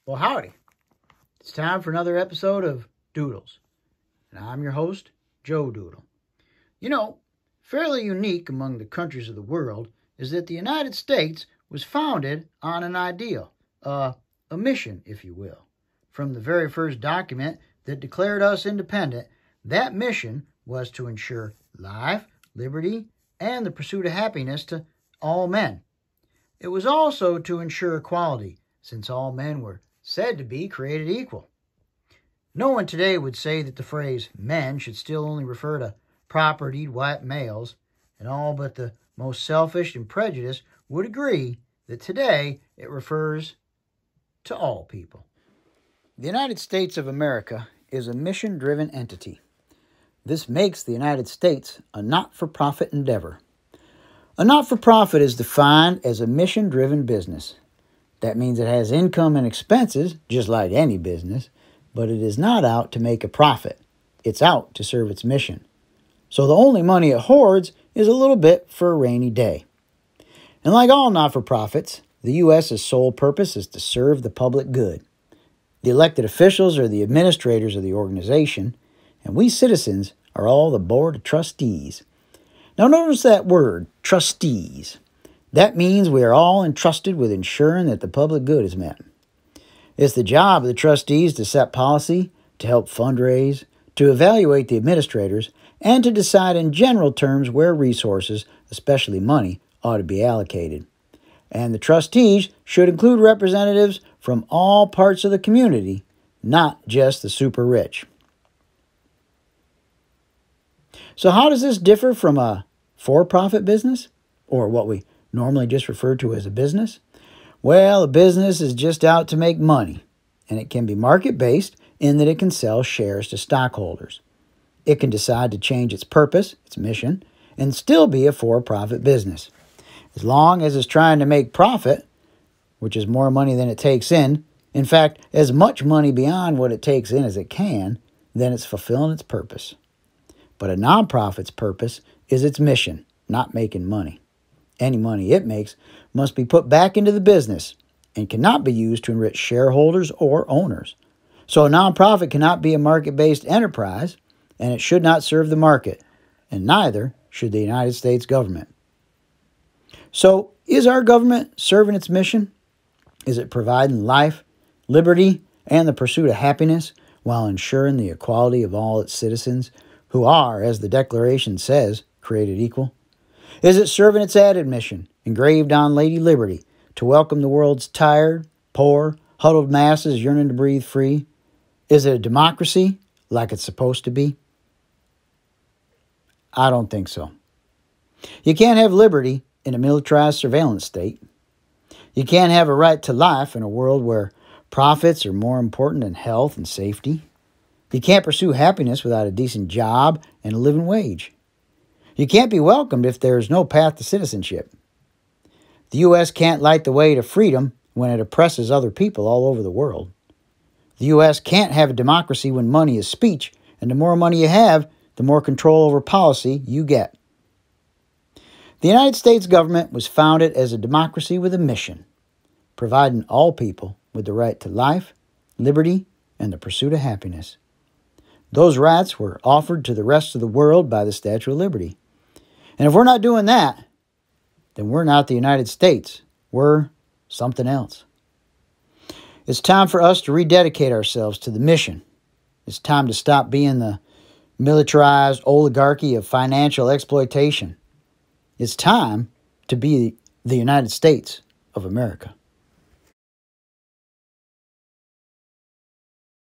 Well, howdy. It's time for another episode of Doodles. And I'm your host, Joe Doodle. You know, fairly unique among the countries of the world is that the United States was founded on an ideal, a mission, if you will. From the very first document that declared us independent, that mission was to ensure life, liberty, and the pursuit of happiness to all men. It was also to ensure equality, since all men were said to be created equal. No one today would say that the phrase men should still only refer to propertied white males, and all but the most selfish and prejudiced would agree that today it refers to all people. The United States of America is a mission-driven entity. This makes the United States a not-for-profit endeavor. A not-for-profit is defined as a mission-driven business. That means it has income and expenses, just like any business, but it is not out to make a profit. It's out to serve its mission. So the only money it hoards is a little bit for a rainy day. And like all not-for-profits, the U.S.'s sole purpose is to serve the public good. The elected officials are the administrators of the organization, and we citizens are all the board of trustees. Now notice that word, trustees. That means we are all entrusted with ensuring that the public good is met. It's the job of the trustees to set policy, to help fundraise, to evaluate the administrators, and to decide in general terms where resources, especially money, ought to be allocated. And the trustees should include representatives from all parts of the community, not just the super rich. So how does this differ from a for-profit business, or what we normally just refer to as a business? Well, a business is just out to make money, and it can be market-based in that it can sell shares to stockholders. It can decide to change its purpose, its mission, and still be a for-profit business. As long as it's trying to make profit, which is more money than it takes in fact, as much money beyond what it takes in as it can, then it's fulfilling its purpose. But a nonprofit's purpose is its mission, not making money. Any money it makes must be put back into the business and cannot be used to enrich shareholders or owners. So a nonprofit cannot be a market-based enterprise, and it should not serve the market, and neither should the United States government. So is our government serving its mission? Is it providing life, liberty, and the pursuit of happiness while ensuring the equality of all its citizens who are, as the Declaration says, created equal? Is it serving its added mission, engraved on Lady Liberty, to welcome the world's tired, poor, huddled masses yearning to breathe free? Is it a democracy like it's supposed to be? I don't think so. You can't have liberty in a militarized surveillance state. You can't have a right to life in a world where profits are more important than health and safety. You can't pursue happiness without a decent job and a living wage. You can't be welcomed if there is no path to citizenship. The U.S. can't light the way to freedom when it oppresses other people all over the world. The U.S. can't have a democracy when money is speech, and the more money you have, the more control over policy you get. The United States government was founded as a democracy with a mission, providing all people with the right to life, liberty, and the pursuit of happiness. Those rights were offered to the rest of the world by the Statue of Liberty. And if we're not doing that, then we're not the United States. We're something else. It's time for us to rededicate ourselves to the mission. It's time to stop being the militarized oligarchy of financial exploitation. It's time to be the United States of America.